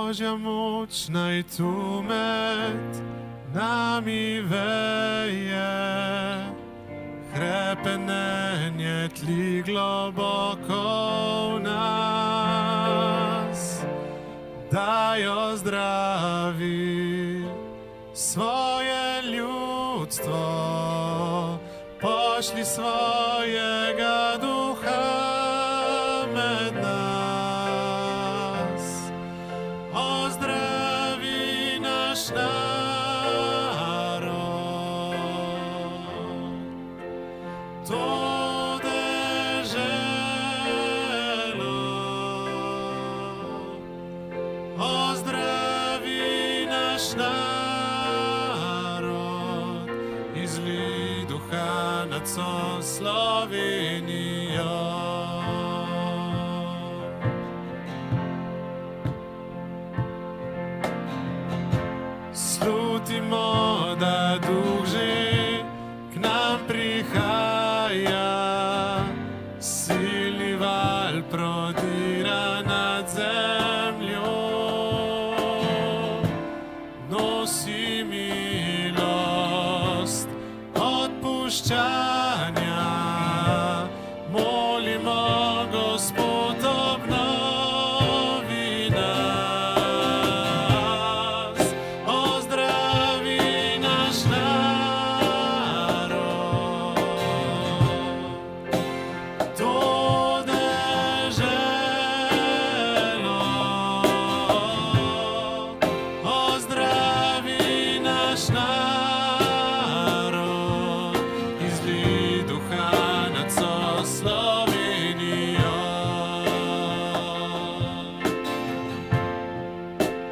Božja moč naj tu med nami veje, hrepenenje tli globoko v nas, dajo zdravi svoje ljudstvo, pošli svojega duha med nas, ozdravi naš narod, to deželo, ozdravi naš narod, izlij duha nad vso Slovenijo. Slutimo, da Duh že k nam prihaja, silni val prodira nad zemljo, nosi milost odpuščanja, molimo, Gospod, obnovi nas, ozdravi naš narod, to deželo, ozdravi naš narod, izlij duha nad vso Slovenijo.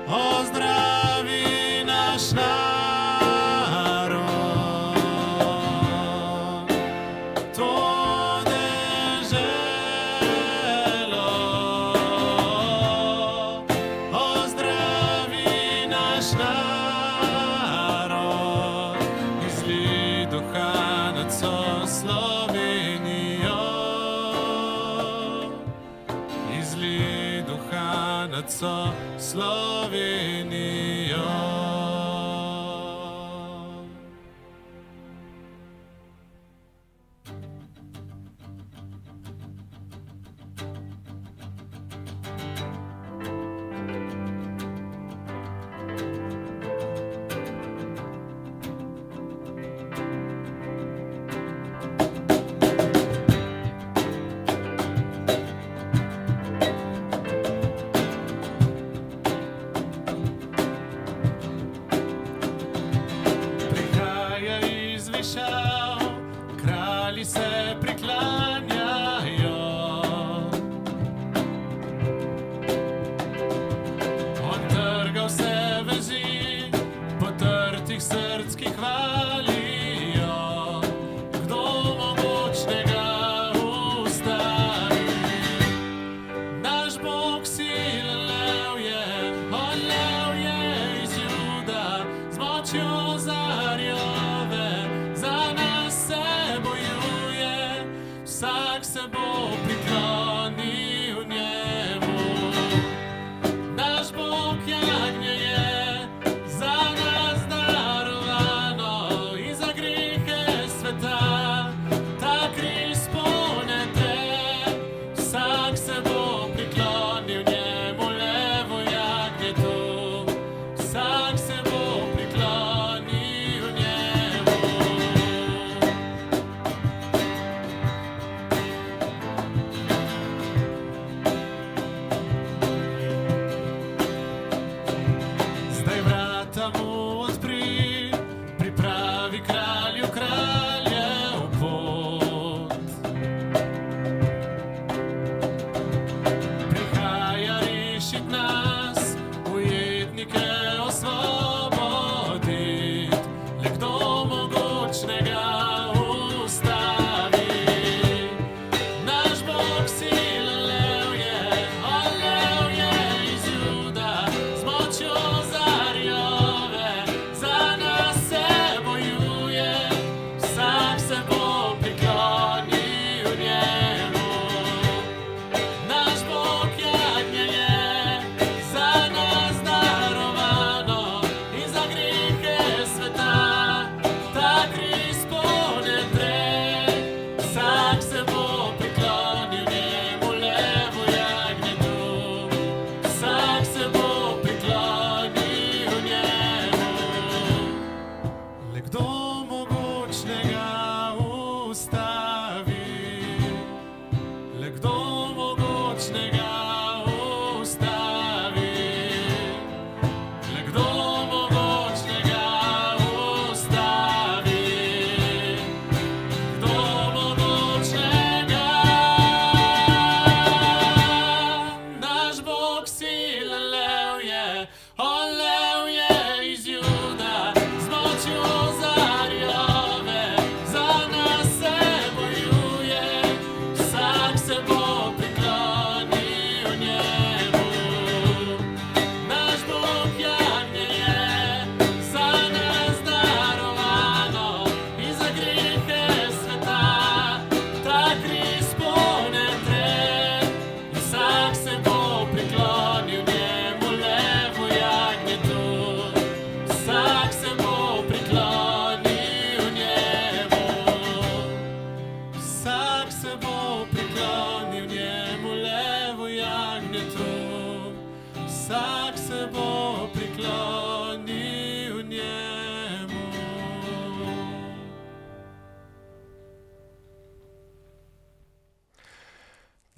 Ozdravi naš narod, to deželo, ozdravi naš narod, izlij duha nad vso Slovenijo, izlij duha nad vso Slovenijo. Prihaja iz višav, kralji se priklanjajo, on trga vse vezi, potrtih src, ki hvalijo, kdo mogočnega ustavi. Naš Bog silen lev je, on lev je iz Juda, z močjo zarjove, za nas se bojuje, vsak se bo priklonil njemu. Naš Bog jagnje je, za nas darovano in za grehe sveta, ta križ ponete, vsak se bo priklonil njemu, levo jagnje to, vsak se bo priklonil njemu. Zdaj vrata mu odpri, pripravi kralju kraljev pot. Prihaja rešit nas, ujetnike osvobodit, le kdo mogočnega ustavi. Naš Bog silen lev je, on lev je iz Juda, z močjo zarjove, za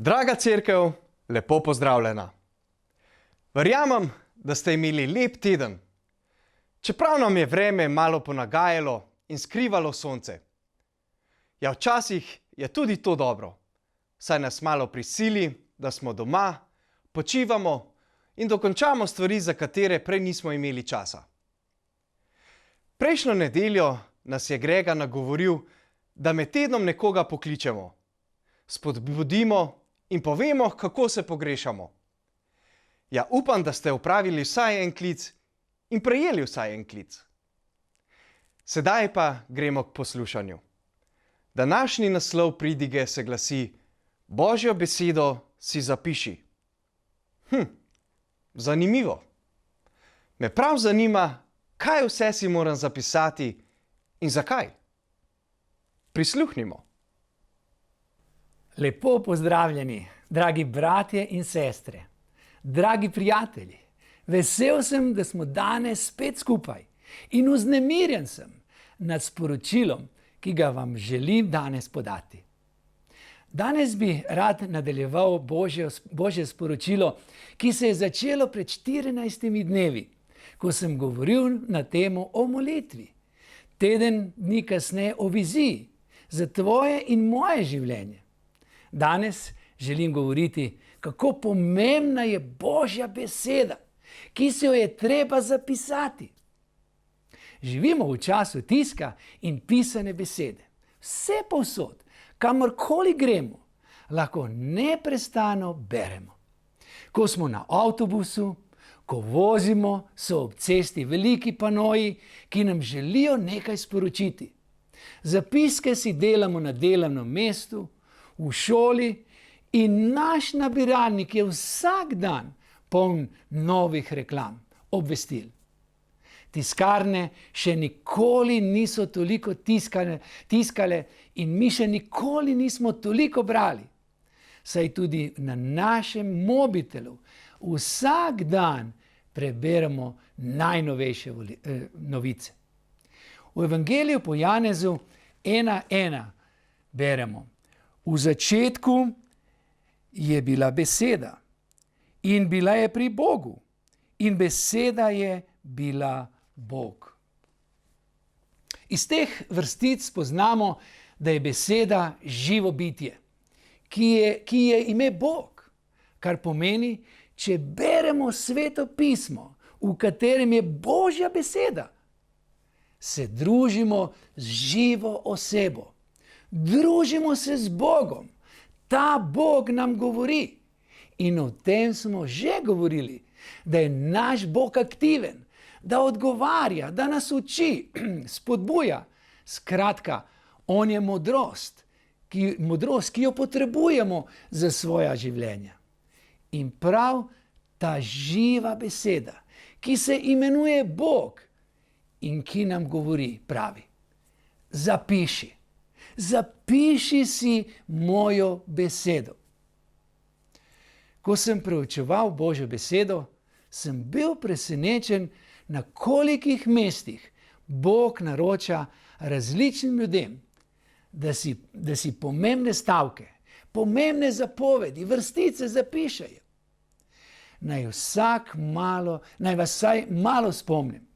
Draga cerkev, lepo pozdravljena. Verjamem, da ste imeli lep teden. Čeprav nam je vreme malo ponagajalo in skrivalo sonce. Ja, včasih je tudi to dobro, saj nas malo prisili, da smo doma, počivamo in dokončamo stvari, za katere prej nismo imeli časa. Prejšnjo nedeljo nas je Grega nagovoril, da med tednom nekoga pokličemo, spodbudimo in povemo, kako se pogrešamo. Ja, upam, da ste opravili vsaj en klic in prejeli vsaj en klic. Sedaj pa gremo k poslušanju. Današnji naslov pridige se glasi: Božjo besedo si zapiši. Zanimivo. Me prav zanima, kaj vse si moram zapisati in zakaj. Prisluhnimo. Lepo pozdravljeni, dragi bratje in sestre, dragi prijatelji. Vesel sem, da smo danes spet skupaj in vznemirjen sem nad sporočilom, ki ga vam želim danes podati. Danes bi rad nadaljeval Božje sporočilo, ki se je začelo pred 14 dnevi, ko sem govoril na temo o molitvi. Teden dni kasneje o viziji za tvoje in moje življenje. Danes želim govoriti, kako pomembna je Božja beseda, ki se jo je treba zapisati. Živimo v času tiska in pisane besede. Vse povsod, kamorkoli gremo, lahko neprestano beremo. Ko smo na avtobusu, ko vozimo, so ob cesti veliki panoji, ki nam želijo nekaj sporočiti. Zapiske si delamo na delovnem mestu, v šoli in naš nabiralnik je vsak dan poln novih reklam, obvestil. Tiskarne še nikoli niso toliko tiskale in mi še nikoli nismo toliko brali. Saj tudi na našem mobitelu vsak dan preberemo najnovejše novice. V Evangeliju po Janezu 1:1 beremo: V začetku je bila beseda in bila je pri Bogu in beseda je bila Bog. Iz teh vrstic spoznamo, da je beseda živo bitje, ki je ime Bog, kar pomeni, če beremo Sveto pismo, v katerem je Božja beseda, se družimo z živo osebo. Družimo se z Bogom. Ta Bog nam govori. In o tem smo že govorili, da je naš Bog aktiven, da odgovarja, da nas uči, spodbuja. Skratka, on je modrost, ki jo potrebujemo za svoja življenja. In prav ta živa beseda, ki se imenuje Bog in ki nam govori, pravi: zapiši. Zapiši si mojo besedo. Ko sem preučeval Božjo besedo, sem bil presenečen, na kolikih mestih Bog naroča različnim ljudem, da si pomembne stavke, pomembne zapovedi, vrstice zapišejo. Naj vas vsaj malo spomnim.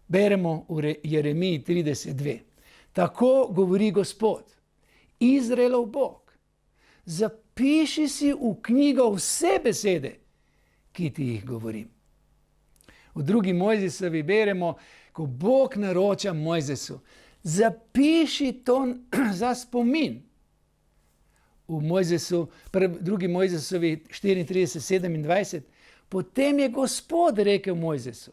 Beremo v Jeremiji 30:2. Tako govori Gospod, Izraelov Bog: zapiši si v knjigo vse besede, ki ti jih govorim. V 2. Mojzesovi beremo, ko Bog naroča Mojzesu: zapiši to za spomin. V 2. Mojzesovi 34:27, potem je Gospod rekel Mojzesu: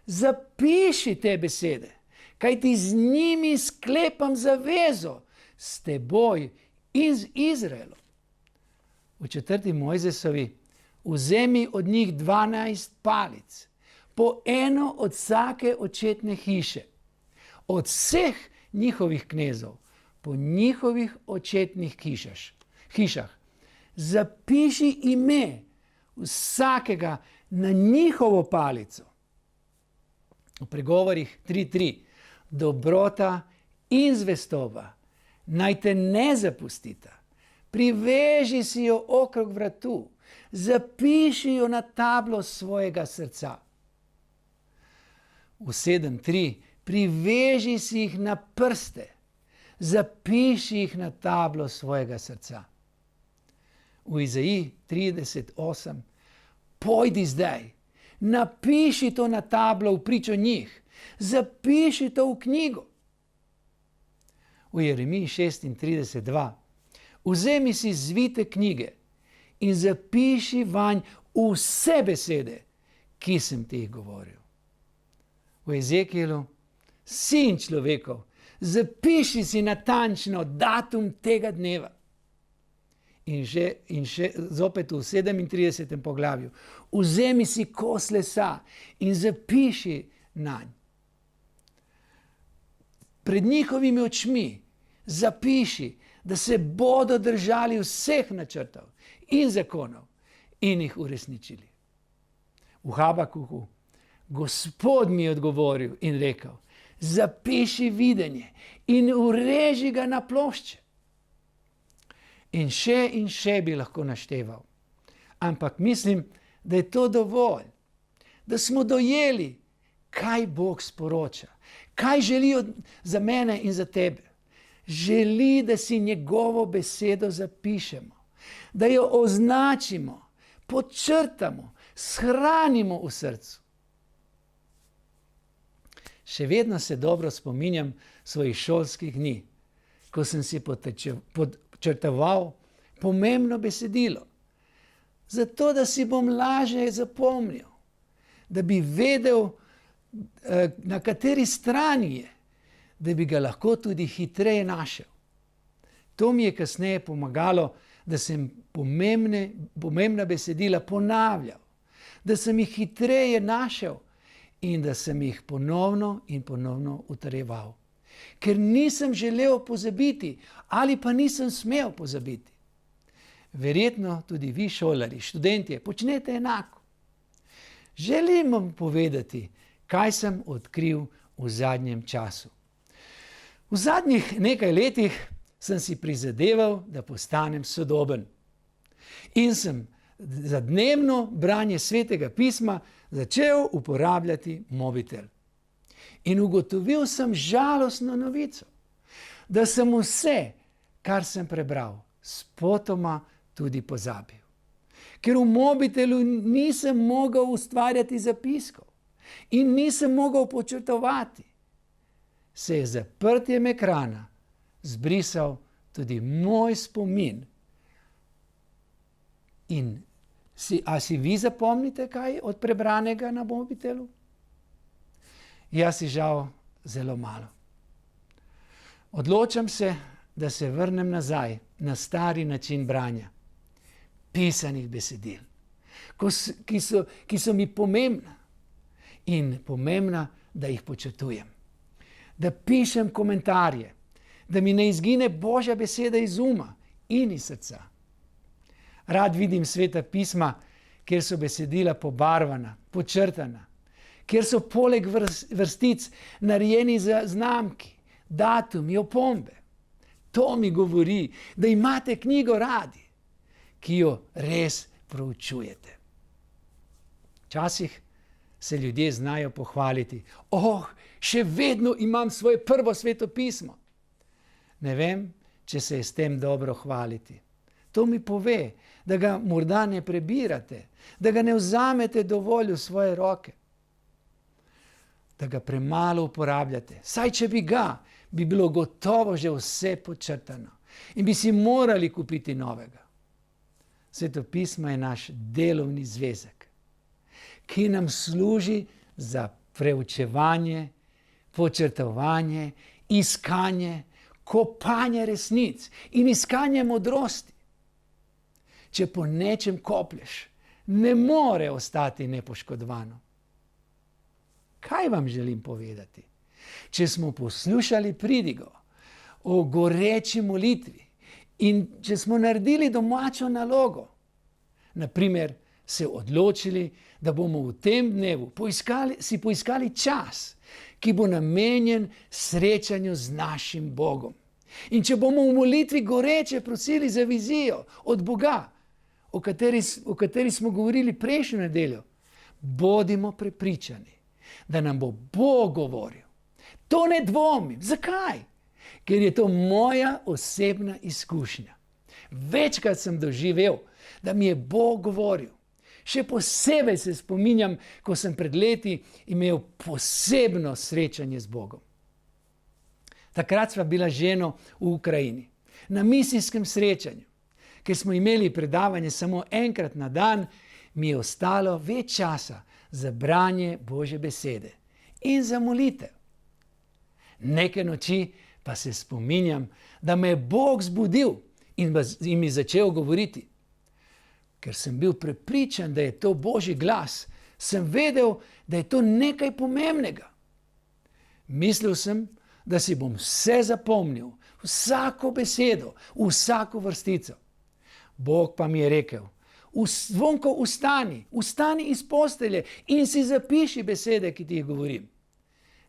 zapiši te besede, kajti z njimi sklepam zavezo s teboj in z Izraelom. V 4. Mojzesovi: vzemi od njih 12 palic, po eno od vsake očetne hiše, od vseh njihovih knezov, po njihovih očetnih hišah. Zapiši ime vsakega na njihovo palico. V Pregovorih 3:3: dobrota in zvestoba naj te ne zapustita. priveži si jo okrog vratu, zapiši jo na tablo svojega srca. V 7.3 priveži si jih na prste, zapiši jih na tablo svojega srca. V Izaiji 30.8 pojdi zdaj, napiši to na tablo v pričo njih, zapiši to v knjigo. V Jeremiji 36.2 vzemi si zvite knjige in zapiši vanj vse besede, ki sem ti jih govoril. V Ezekielu, sin človekov, zapiši si natančno datum tega dneva. In še zopet v 37. poglavju, vzemi si kos lesa in zapiši nanj. Pred njihovimi očmi zapiši, da se bodo držali vseh načrtov in zakonov in jih uresničili. V Habakuku Gospod mi je odgovoril in rekel, zapiši videnje in ureži ga na plošče. In še bi lahko našteval. Ampak mislim, da je to dovolj, da smo dojeli, kaj Bog sporoča, kaj želi za mene in za tebe. Želi, da si njegovo besedo zapišemo, da jo označimo, podčrtamo, shranimo v srcu. Še vedno se dobro spominjam svojih šolskih dni, ko sem si podčrtoval pomembno besedilo, zato da si bom lažje zapomnil, da bi vedel, na kateri strani je, da bi ga lahko tudi hitreje našel. To mi je kasneje pomagalo, da sem pomembna besedila ponavljal, da sem jih hitreje našel in da sem jih ponovno in ponovno utrjeval. Ker nisem želel pozabiti ali pa nisem smel pozabiti. Verjetno tudi vi, šolari, študentje, počnete enako. Želim vam povedati, kaj sem odkril v zadnjem času. V zadnjih nekaj letih sem si prizadeval, da postanem sodoben. In sem za dnevno branje Svetega pisma začel uporabljati mobitel. In ugotovil sem žalostno novico, da sem vse, kar sem prebral, spotoma tudi pozabil. Ker v mobitelu nisem mogel ustvarjati zapiskov in nisem mogel podčrtovati, se je zaprtjem ekrana zbrisal tudi moj spomin. A si vi zapomnite kaj od prebranega na mobitelu? Jaz si žal zelo malo. Odločam se, da se vrnem nazaj na stari način branja, pisanih besedil, ki so mi pomembna in pomembna, da jih počrtujem. Da pišem komentarje, da mi ne izgine Božja beseda iz uma in iz srca. Rad vidim Sveta pisma, kjer so besedila pobarvana, počrtana, kjer so poleg vrstic narejeni znamki, datumi, opombe. To mi govori, da imate knjigo radi, ki jo res proučujete. Včasih se ljudje znajo pohvaliti, še vedno imam svoje prvo Sveto pismo. Ne vem, če se je s tem dobro hvaliti. To mi pove, da ga morda ne prebirate, da ga ne vzamete dovolj v svoje roke, da ga premalo uporabljate. Saj če bi ga, bi bilo gotovo že vse podčrtano in bi si morali kupiti novega. Sveto pismo je naš delovni zvezek, ki nam služi za preučevanje, podčrtovanje, iskanje, kopanje resnic in iskanje modrosti. Če po nečem koplješ, ne more ostati nepoškodovano. Kaj vam želim povedati? Če smo poslušali pridigo o goreči molitvi in če smo naredili domačo nalogo, naprimer se odločili, da bomo v tem dnevu poiskali čas, ki bo namenjen srečanju z našim Bogom In če bomo v molitvi goreče prosili za vizijo od Boga, o kateri smo govorili prejšnjo nedeljo, bodimo prepričani, da nam bo Bog govoril. To ne dvomim. Zakaj? Ker je to moja osebna izkušnja. Večkrat sem doživel, da mi je Bog govoril. Še posebej se spominjam, ko sem pred leti imel posebno srečanje z Bogom. Takrat sva bila z ženo v Ukrajini, na misijskem srečanju. Ker smo imeli predavanje samo enkrat na dan, mi je ostalo več časa za branje Božje besede in za molitev. Neke noči pa se spominjam, da me je Bog zbudil in mi začel govoriti. Ker sem bil prepričan, da je to Božji glas, sem vedel, da je to nekaj pomembnega. Mislil sem, da si bom vse zapomnil, vsako besedo, vsako vrstico. Bog pa mi je rekel, Zvonko, vstani iz postelje in si zapiši besede, ki ti jih govorim.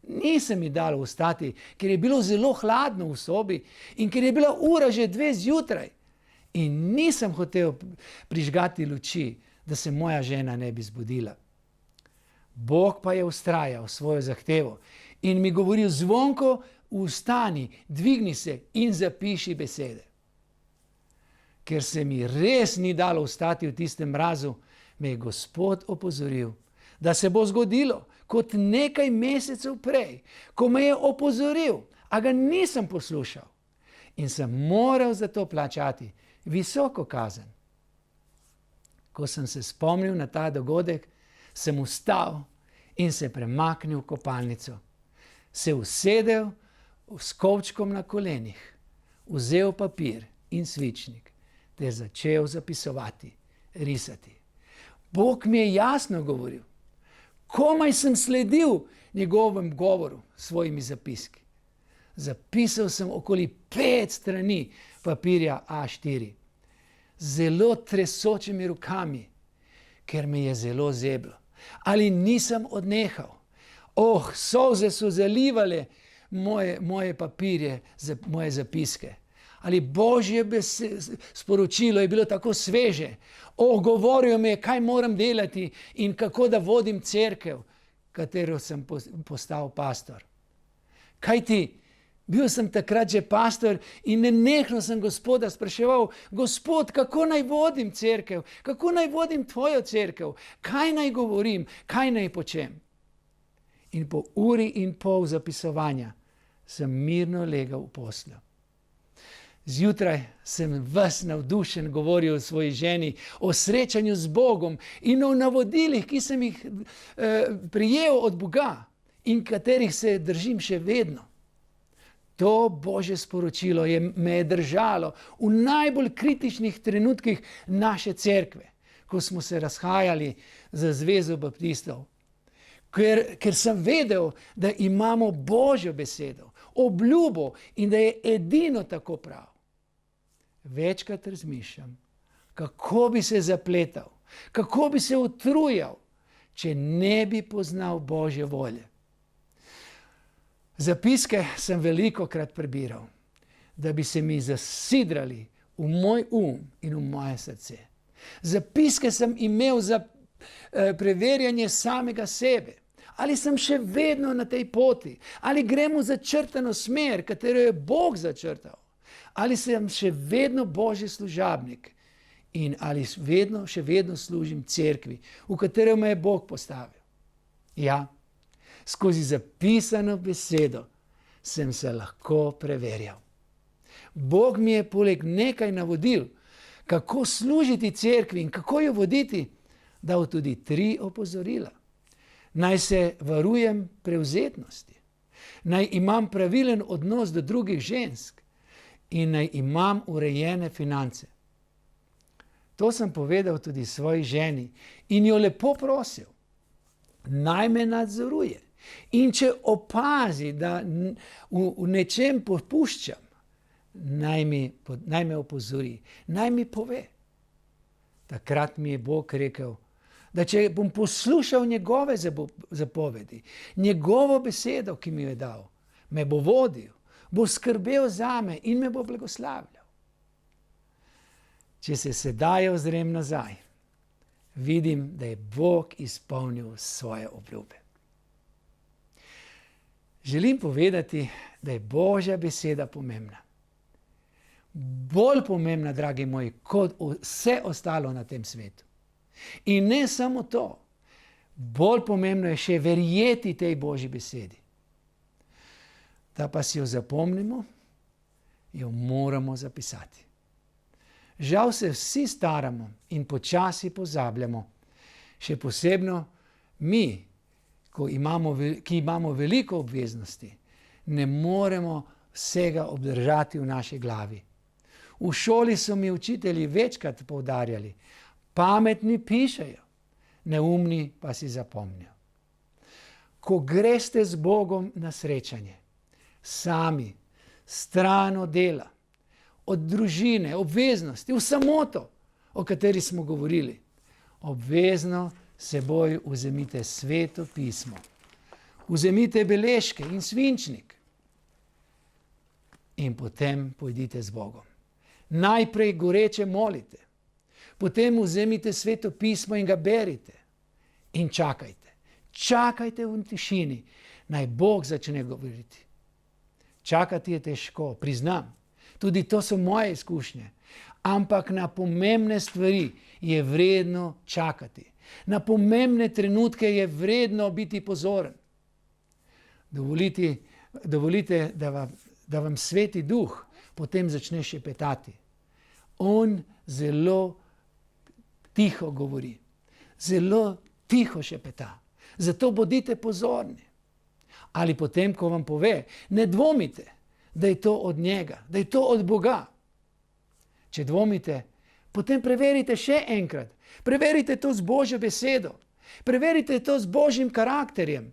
Nisem mi dal vstati, ker je bilo zelo hladno v sobi in ker je bila ura že 2 zjutraj. In nisem hotel prižgati luči, da se moja žena ne bi zbudila. Bog pa je vztrajal svojo zahtevo in mi govoril, Zvonko, vstani, dvigni se in zapiši besede. Ker se mi res ni dalo vstati v tistem mrazu, me je Gospod opozoril, da se bo zgodilo kot nekaj mesecev prej, ko me je opozoril, a ga nisem poslušal in sem moral za to plačati visoko kazen. Ko sem se spomnil na ta dogodek, sem vstal in se premaknil v kopalnico. Se usedel s kovčkom na kolenih, vzel papir in svičnik ter začel zapisovati, risati. Bog mi je jasno govoril. Komaj sem sledil njegovem govoru s svojimi zapiski. Zapisal sem okoli 5 strani papirja A4. Zelo tresočimi rokami, ker me je zelo zeblo. Ali nisem odnehal. Solze so zalivale moje papirje, moje zapiske. Ali Božje sporočilo je bilo tako sveže. Govoril mi je, kaj moram delati in kako da vodim cerkev, katero sem postal pastor. Kajti, bil sem takrat že pastor in nenehno sem Gospoda spraševal, Gospod, kako naj vodim cerkev, kako naj vodim tvojo cerkev, kaj naj govorim, kaj naj počem. In po 1,5 ure zapisovanja sem mirno legal v posteljo. Zjutraj sem ves navdušen govoril o svoji ženi, o srečanju z Bogom in o navodilih, ki sem jih prijel od Boga in katerih se držim še vedno. To Božje sporočilo me je držalo v najbolj kritičnih trenutkih naše cerkve, ko smo se razhajali za Zvezo baptistov. Ker sem vedel, da imamo Božjo besedo, obljubo in da je edino tako prav. Večkrat razmišljam, kako bi se zapletal, kako bi se utrujal, če ne bi poznal Božje volje. Zapiske sem velikokrat prebiral, da bi se mi zasidrali v moj in v moje srce. Zapiske sem imel za preverjanje samega sebe. Ali sem še vedno na tej poti? Ali gremo v začrtano smer, katero je Bog začrtal? Ali sem še vedno Božji služabnik? In ali še vedno služim cerkvi, v katero me je Bog postavil? Ja, skozi zapisano besedo sem se lahko preverjal. Bog mi je poleg nekaj navodil, kako služiti cerkvi in kako jo voditi, dal tudi 3 opozorila. Naj se varujem prevzetnosti, naj imam pravilen odnos do drugih žensk in naj imam urejene finance. To sem povedal tudi svoji ženi in jo lepo prosil, naj me nadzoruje. In če opazi, da v nečem popuščam, naj me opozori, naj mi pove. Takrat mi je Bog rekel, da če bom poslušal njegove zapovedi, njegovo besedo, ki mi jo je dal, me bo vodil, bo skrbel zame in me bo blagoslavljal. Če se sedaj ozrem nazaj, vidim, da je Bog izpolnil svoje obljube. Želim povedati, da je Božja beseda pomembna. Bolj pomembna, dragi moji, kot vse ostalo na tem svetu. In ne samo to, bolj pomembno je še verjeti tej Božji besedi. Da pa si jo zapomnimo, jo moramo zapisati. Žal se vsi staramo in počasi pozabljamo, še posebno mi, ki imamo veliko obveznosti, ne moremo vsega obdržati v naši glavi. V šoli so mi učitelji večkrat poudarjali, pametni pišejo, neumni pa si zapomnijo. Ko greste z Bogom na srečanje, sami, stran od dela, od družine, obveznosti, v samoto, o kateri smo govorili, obvezno seboj vzemite Sveto pismo. Vzemite beležke in svinčnik in potem pojdite z Bogom. Najprej goreče molite, potem vzemite Sveto pismo in ga berite in čakajte. Čakajte v tišini, naj Bog začne govoriti. Čakati je težko, priznam. Tudi to so moje izkušnje. Ampak na pomembne stvari je vredno čakati. Na pomembne trenutke je vredno biti pozoren. Dovolite, da vam Sveti Duh potem začne šepetati. On zelo tiho govori, zelo tiho šepeta. Zato bodite pozorni. Ali potem, ko vam pove, ne dvomite, da je to od njega, da je to od Boga. Če dvomite, potem preverite še enkrat. Preverite to z Božjo besedo. Preverite to z Božjim karakterjem.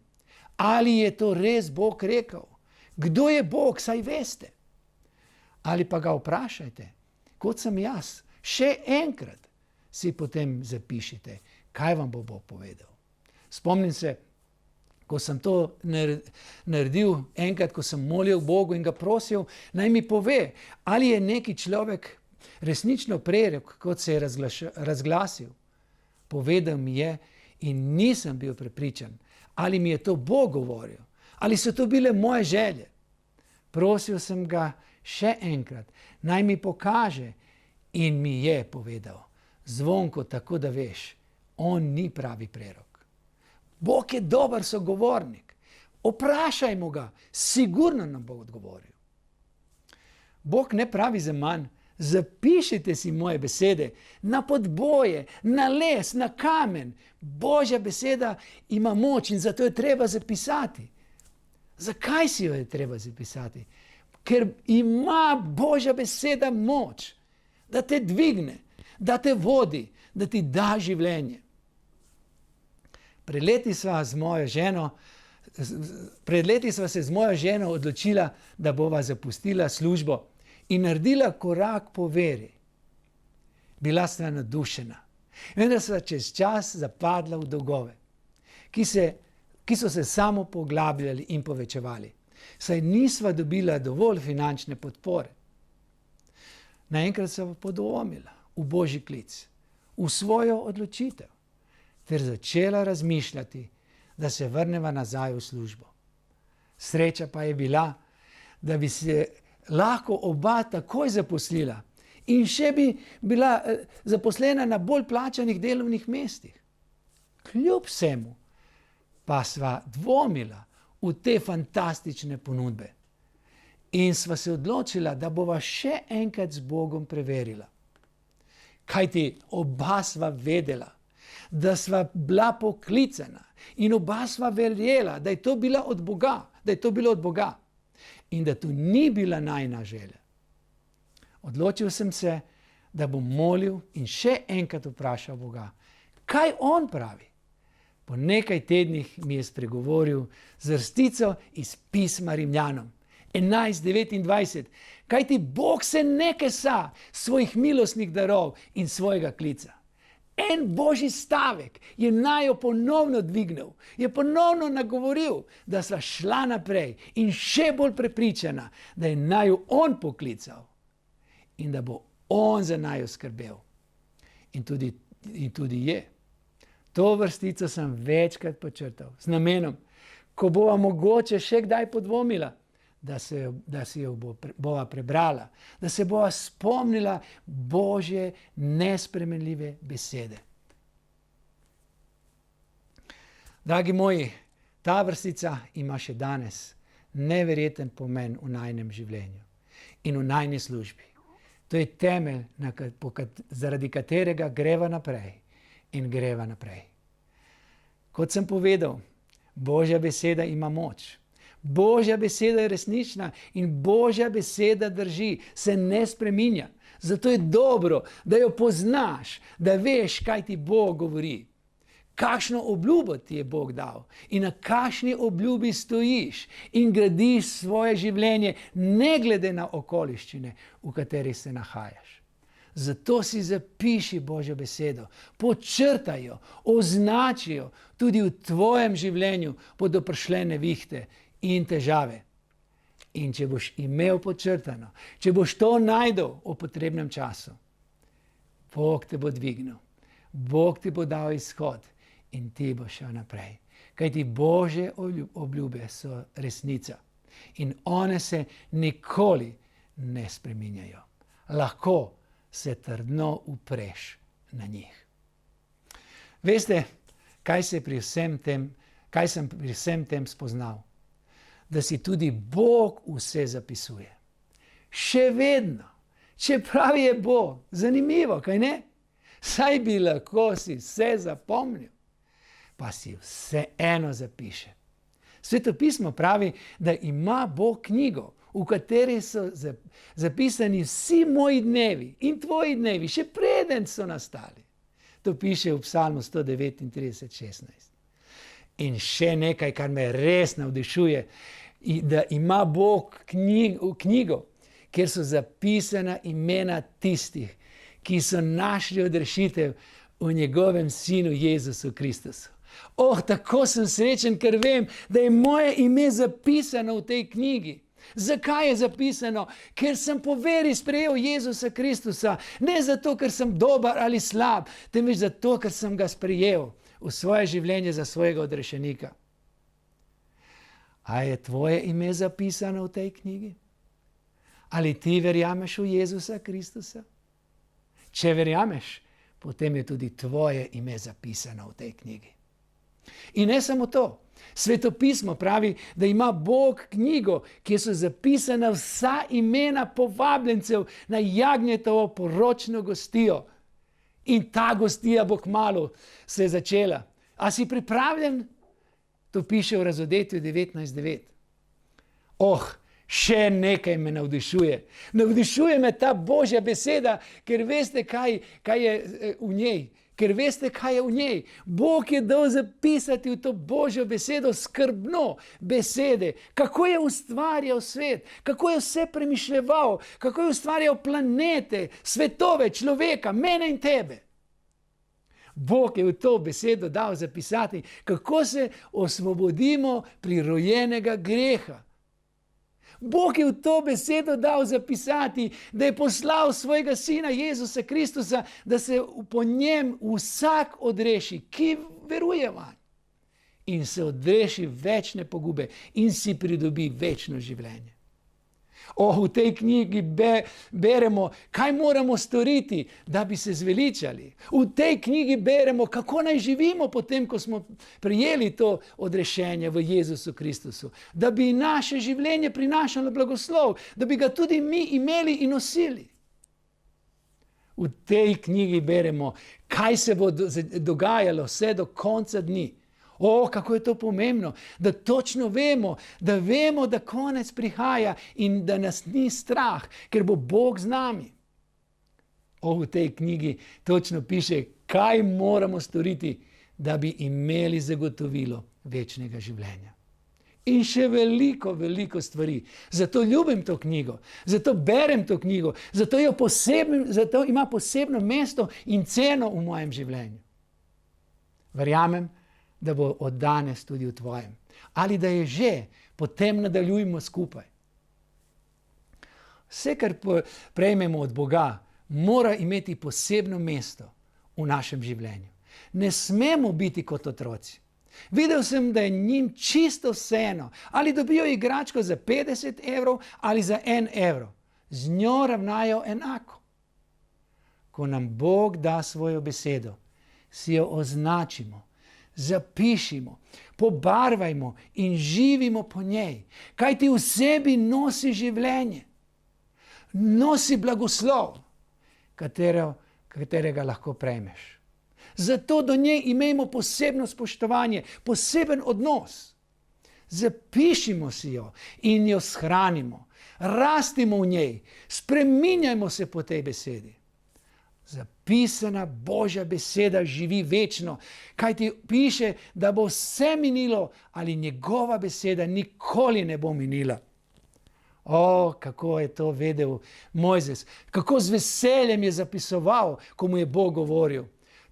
Ali je to res Bog rekel? Kdo je Bog, saj veste? Ali pa ga vprašajte, kot sem jaz, še enkrat si potem zapišite, kaj vam bo Bog povedal. Spomnim se, ko sem to naredil enkrat, ko sem molil Bogu in ga prosil, naj mi pove, ali je neki človek resnično prerok, kot se je razglasil. Povedal mi je in nisem bil prepričan, ali mi je to Bog govoril, ali so to bile moje želje. Prosil sem ga še enkrat, naj mi pokaže in mi je povedal. Zvonko, tako da veš, on ni pravi prerok. Bog je dober sogovornik. Vprašajmo ga, sigurno nam bo odgovoril. Bog ne pravi za manj, zapišite si moje besede na podboje, na les, na kamen. Božja beseda ima moč in zato je treba zapisati. Zakaj si jo je treba zapisati? Ker ima Božja beseda moč, da te dvigne, da te vodi, da ti da življenje. Pred leti sva se z mojo ženo odločila, da bova zapustila službo in naredila korak po veri. Bila sva navdušena. Vendar sva čez čas zapadla v dolgove, ki so se samo poglabljali in povečevali. Saj nisva dobila dovolj finančne podpore. Naenkrat sva podvomila v Božji klic, v svojo odločitev, ter začela razmišljati, da se vrneva nazaj v službo. Sreča pa je bila, da bi se lahko oba takoj zaposlila in še bi bila zaposlena na bolj plačanih delovnih mestih. Kljub vsemu pa sva dvomila v te fantastične ponudbe in sva se odločila, da bova še enkrat z Bogom preverila. Kajti oba sva vedela, da sva bila poklicana in oba sva verjela, da je to bilo od Boga in da to ni bila najina želja. Odločil sem se, da bom molil in še enkrat vprašal Boga, kaj on pravi. Po nekaj tednih mi je spregovoril z vrstico iz pisma Rimljanom 11:29, kajti Bog se ne kesa svojih milostnih darov in svojega klica. en božji stavek je najo ponovno dvignil, je ponovno nagovoril, da sva šla naprej in še bolj prepričana, da je najo on poklical in da bo on za najo skrbel. In tudi je. To vrstico sem večkrat počrtal z namenom, ko bova mogoče še kdaj podvomila, da si jo bova prebrala, da se bova spomnila Božje nespremenljive besede. Dragi moji, ta vrstica ima še danes neverjeten pomen v najnem življenju in v najni službi. To je temelj, zaradi katerega greva naprej in greva naprej. Kot sem povedal, Božja beseda ima moč. Božja beseda je resnična in Božja beseda drži, se ne spreminja. Zato je dobro, da jo poznaš, da veš, kaj ti Bog govori. Kakšno obljubo ti je Bog dal in na kakšni obljubi stojiš in gradiš svoje življenje, ne glede na okoliščine, v katerih se nahajaš. Zato si zapiši Božjo besedo, počrtaj jo, označi jo tudi v tvojem življenju pod vprašlje nevihte in težave. In če boš imel počrtano, če boš to najdel v potrebnem času, Bog te bo dvignil, Bog ti bo dal izhod in ti boš šel naprej. Kajti Božje obljube so resnica in one se nikoli ne spreminjajo. Lahko se trdno upreš na njih. Veste, kaj sem pri vsem tem spoznal? Da si tudi Bog vse zapisuje. Še vedno, čeprav je Bog, zanimivo, kaj ne? Saj bi lahko si vse zapomnil, pa si vseeno zapiše. Svetopismo pravi, da ima Bog knjigo, v kateri so zapisani vsi moji dnevi in tvoji dnevi, še preden so nastali. To piše v Psalmu 139:16. In še nekaj, kar me res navdišuje, da ima Bog knjigo, kjer so zapisana imena tistih, ki so našli odrešitev v njegovem sinu Jezusu Kristusu. Tako sem srečen, ker vem, da je moje ime zapisano v tej knjigi. Zakaj je zapisano? Ker sem po veri sprejel Jezusa Kristusa, ne zato, ker sem dober ali slab, temveč zato, ker sem ga sprejel v svoje življenje za svojega odrešenika. A je tvoje ime zapisano v tej knjigi? Ali ti verjameš v Jezusa Kristusa? Če verjameš, potem je tudi tvoje ime zapisano v tej knjigi. In ne samo to. Svetopismo pravi, da ima Bog knjigo, kjer so zapisana vsa imena povabljencev na Jagnjetovo poročno gostijo. In ta gostija bo kmalu se začela. A si pripravljen? To piše v Razodetju 19:9. Še nekaj me navdišuje. Navdišuje me ta Božja beseda, ker veste, kaj je v njej. Ker veste, kaj je v njej. Bog je dal zapisati v to Božjo besedo skrbno besede, kako je ustvarjal svet, kako je vse premišljeval, kako je ustvarjal planete, svetove, človeka, mene in tebe. Bog je v to besedo dal zapisati, kako se osvobodimo prirojenega greha. Bog je v to besedo dal zapisati, da je poslal svojega sina Jezusa Kristusa, da se po njem vsak odreši, ki veruje vanj. In se odreši večne pogube in si pridobi večno življenje. V tej knjigi beremo, kaj moramo storiti, da bi se zveličali. V tej knjigi beremo, kako naj živimo potem, ko smo prijeli to odrešenje v Jezusu Kristusu. Da bi naše življenje prinašalo blagoslov, da bi ga tudi mi imeli in nosili. V tej knjigi beremo, kaj se bo dogajalo vse do konca dni. Kako je to pomembno, da točno vemo, da konec prihaja in da nas ni strah, ker bo Bog z nami. V tej knjigi točno piše, kaj moramo storiti, da bi imeli zagotovilo večnega življenja. In še veliko, veliko stvari. Zato ljubim to knjigo, zato berem to knjigo, zato ima posebno mesto in ceno v mojem življenju. Verjamem, da bo od danes tudi v tvojem. Ali da je že, potem nadaljujmo skupaj. Vse, kar prejmemo od Boga, mora imeti posebno mesto v našem življenju. Ne smemo biti kot otroci. Videl sem, da je njim čisto vseeno, ali dobijo igračko za 50 evrov ali za 1 evro. Z njo ravnajo enako. Ko nam Bog da svojo besedo, si jo označimo, zapišimo, pobarvajmo in živimo po njej, kajti v sebi nosi življenje. Nosi blagoslov, katerega lahko prejmeš. Zato do nje imejmo posebno spoštovanje, poseben odnos. Zapišimo si jo in jo shranimo. Rastimo v njej, spreminjajmo se po tej besedi. Zapisana Božja beseda živi večno, kajti piše, da bo vse minilo, ali njegova beseda nikoli ne bo minila. O, kako je to vedel Mojzes, kako z veseljem je zapisoval, ko mu je Bog govoril.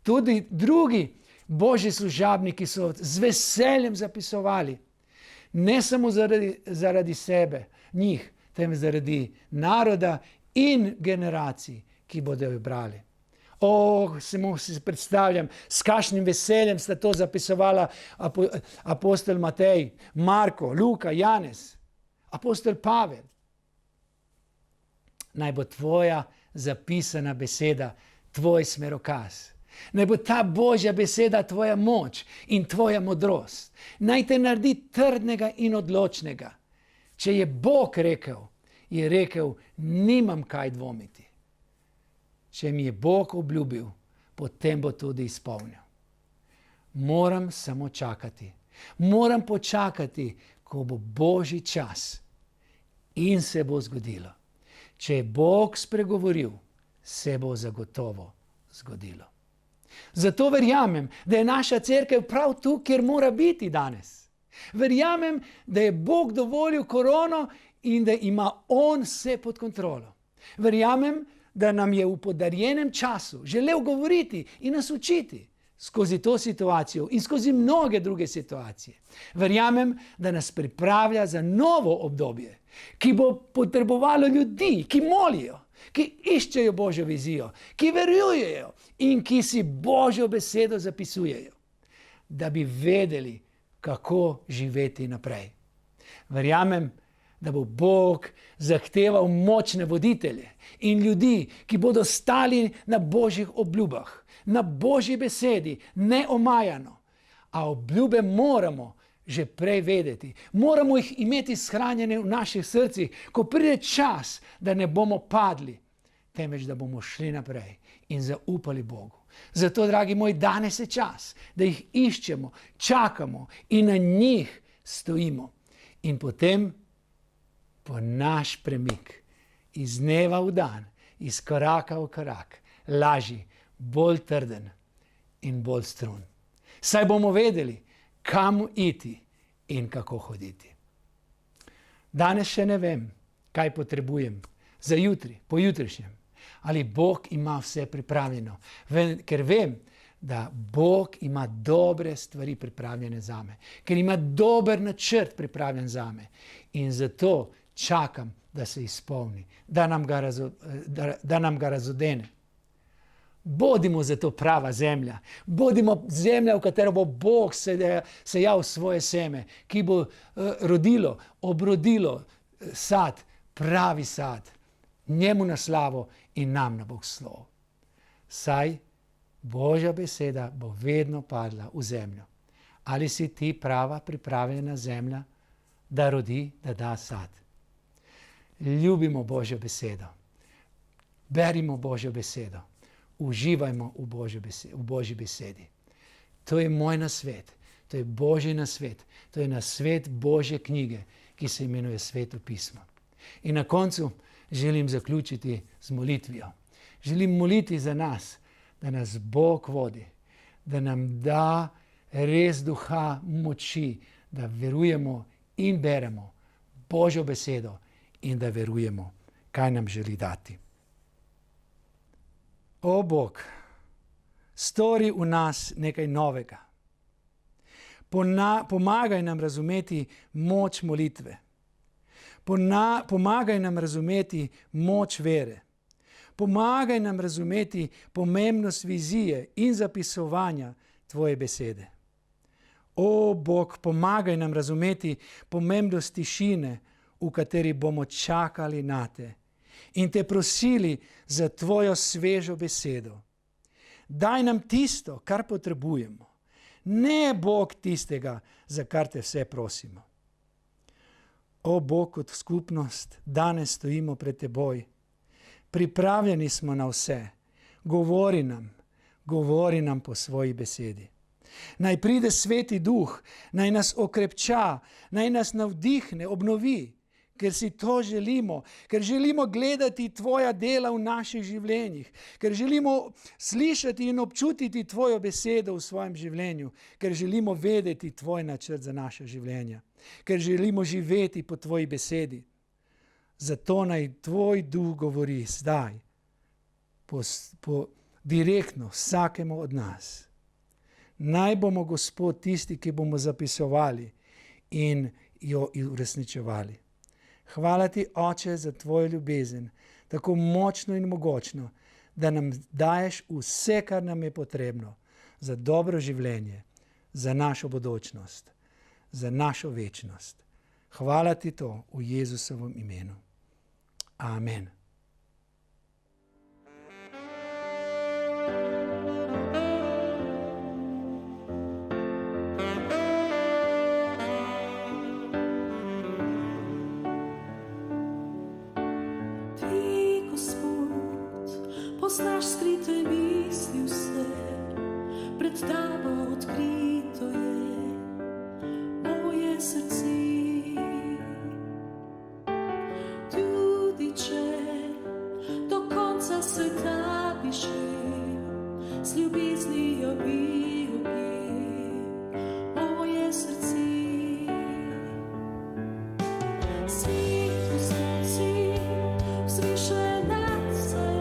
Tudi drugi Božji služabniki so z veseljem zapisovali. Ne samo zaradi sebe, njih, temveč zaradi naroda in generacij, ki bodo jo brali. Samo si predstavljam, s kakšnim veseljem sta to zapisovala apostol Matej, Marko, Luka, Janez, apostol Pavel. Naj bo tvoja zapisana beseda tvoj smerokaz. Naj bo ta Božja beseda tvoja moč in tvoja modrost. Naj te naredi trdnega in odločnega. Če je Bog rekel, je rekel, nimam kaj dvomiti. Če mi je Bog obljubil, potem bo tudi izpolnil. Moram samo čakati. Moram počakati, ko bo Božji čas. In se bo zgodilo. Če je Bog spregovoril, se bo zagotovo zgodilo. Zato verjamem, da je naša cerkev prav tu, kjer mora biti danes. Verjamem, da je Bog dovolil korono in da ima On vse pod kontrolo. Verjamem, da nam je v podarjenem času želel govoriti in nas učiti skozi to situacijo in skozi mnoge druge situacije. Verjamem, da nas pripravlja za novo obdobje, ki bo potrebovalo ljudi, ki molijo, ki iščejo Božjo vizijo, ki verujejo in ki si Božjo besedo zapisujejo, da bi vedeli, kako živeti naprej. Verjamem, da bo Bog zahteval močne voditelje in ljudi, ki bodo stali na Božjih obljubah, na Božji besedi, neomajano. A obljube moramo že prej vedeti. Moramo jih imeti shranjene v naših srcih, ko pride čas, da ne bomo padli, temveč da bomo šli naprej in zaupali Bogu. Zato, dragi moji, danes je čas, da jih iščemo, čakamo in na njih stojimo. In potem po naš premik, iz dneva v dan, iz koraka v korak, lažji, bolj trden in bolj strun. Saj bomo vedeli, kam iti in kako hoditi. Danes še ne vem, kaj potrebujem za jutri, pojutrišnjem. Ali Bog ima vse pripravljeno, ker vem, da Bog ima dobre stvari pripravljene zame, ker ima dober načrt pripravljen zame in zato čakam, da se izpolni, da nam ga razodene. Bodimo zato prava zemlja, bodimo zemlja, v katero bo Bog sejal svoje seme, ki bo rodilo, obrodilo sad, pravi sad, njemu na slavo in nam na blagoslovo. Saj Božja beseda bo vedno padla v zemljo. Ali si ti prava, pripravljena zemlja, da rodi, da da sad? Ljubimo Božjo besedo, berimo Božjo besedo, uživajmo v Božji besedi. To je moj nasvet, to je Božji nasvet, to je nasvet Božje knjige, ki se imenuje Sveto pismo. In na koncu želim zaključiti z molitvijo. Želim moliti za nas, da nas Bog vodi, da nam da res duha moči, da verujemo in beremo Božjo besedo in da verujemo, kaj nam želi dati. O Bog, stori v nas nekaj novega. Pomagaj nam razumeti moč molitve. Pomagaj nam razumeti moč vere. Pomagaj nam razumeti pomembnost vizije in zapisovanja tvoje besede. O Bog, pomagaj nam razumeti pomembnost tišine, v kateri bomo čakali na te in te prosili za tvojo svežo besedo. Daj nam tisto, kar potrebujemo. Ne Bog tistega, za kar te vse prosimo. O Bog, kot skupnost, danes stojimo pred teboj. Pripravljeni smo na vse. Govori nam po svoji besedi. Naj pride Sveti Duh, naj nas okrepča, naj nas navdihne, obnovi, ker si to želimo, ker želimo gledati tvoja dela v naših življenjih, ker želimo slišati in občutiti tvojo besedo v svojem življenju, ker želimo vedeti tvoj načrt za naše življenja, ker želimo živeti po tvoji besedi. Zato naj tvoj Duh govori zdaj, direktno vsakemu od nas. Naj bomo, Gospod, tisti, ki bomo zapisovali in jo uresničevali. Hvala ti, Oče, za tvojo ljubezen, tako močno in mogočno, da nam daješ vse, kar nam je potrebno za dobro življenje, za našo bodočnost, za našo večnost. Hvala ti to v Jezusovem imenu. Amen. Poznaš skrite misli vse, pred tabo odkrito je moje srce. Tudi če do konca sveta bi šel, s ljubeznijo bi objel moje srce. Svet vznoci vzviše nad vse.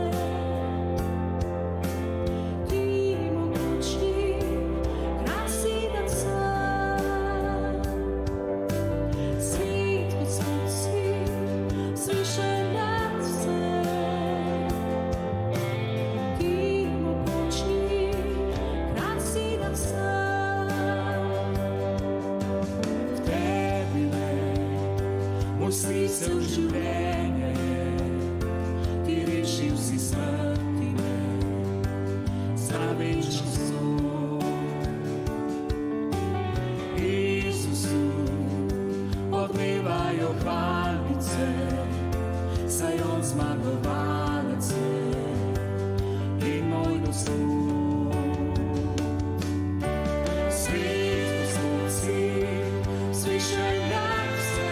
Smisel življenja je, ti rešil si smrt in za večno so. Jezusu odmevajo hvalnice, saj on zmagovalec je in moj dostop. Svet Gospod si, slišaj nad vse.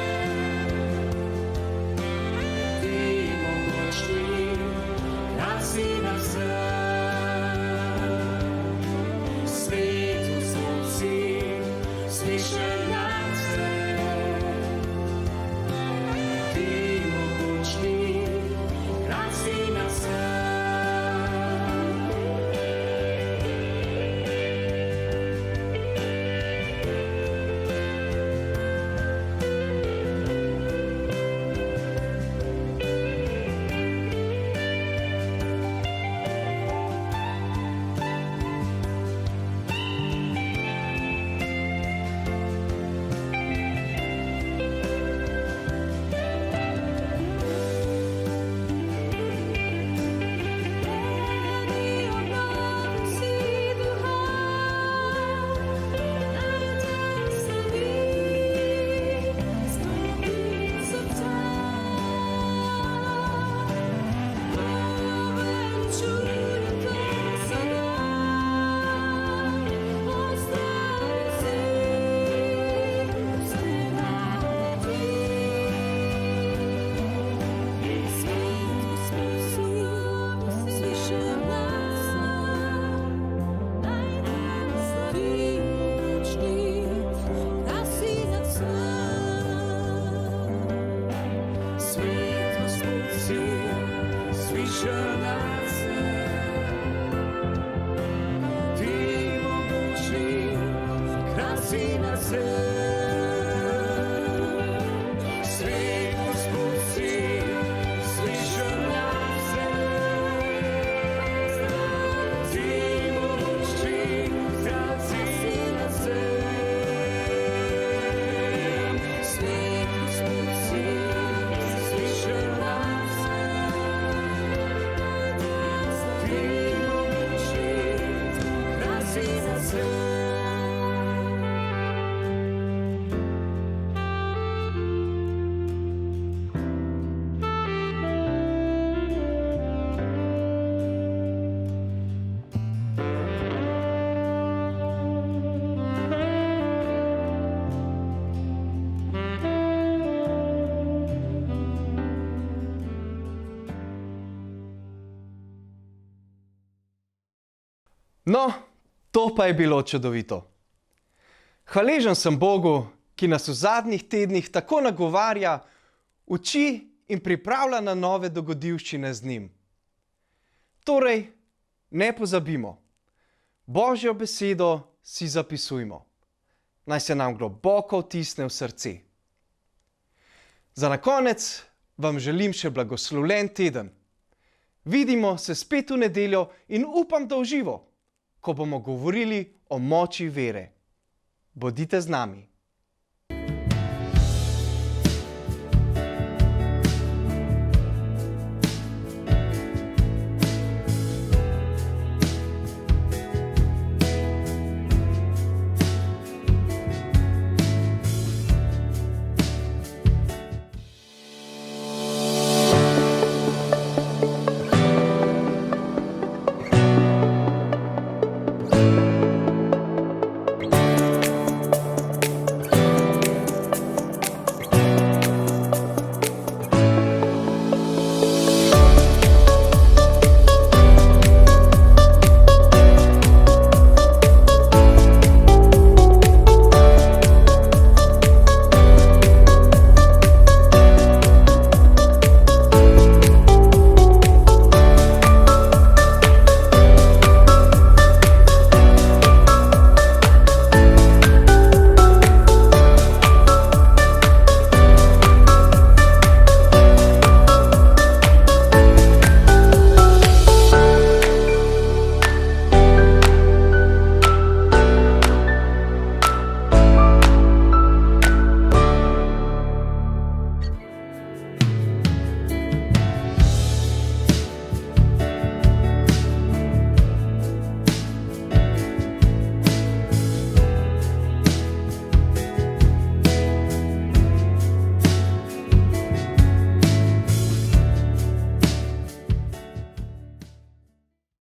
Krasi Svet Gospod si, slišal nas je. Ti mogočni, krasi nas je. Svet Gospod si, slišal nas je. Ti mogočni, krasi nas je. Svet Gospod si, slišal nas je. Ti mogočni, krasi nas je. No, to pa je bilo čudovito. Hvaležen sem Bogu, ki nas v zadnjih tednih tako nagovarja, uči in pripravlja na nove dogodivščine z njim. Torej, ne pozabimo, Božjo besedo si zapisujmo. Naj se nam globoko vtisne v srce. Za na konec vam želim še blagoslovljen teden. Vidimo se spet v nedeljo in upam, da v živo, ko bomo govorili o moči vere. Bodite z nami.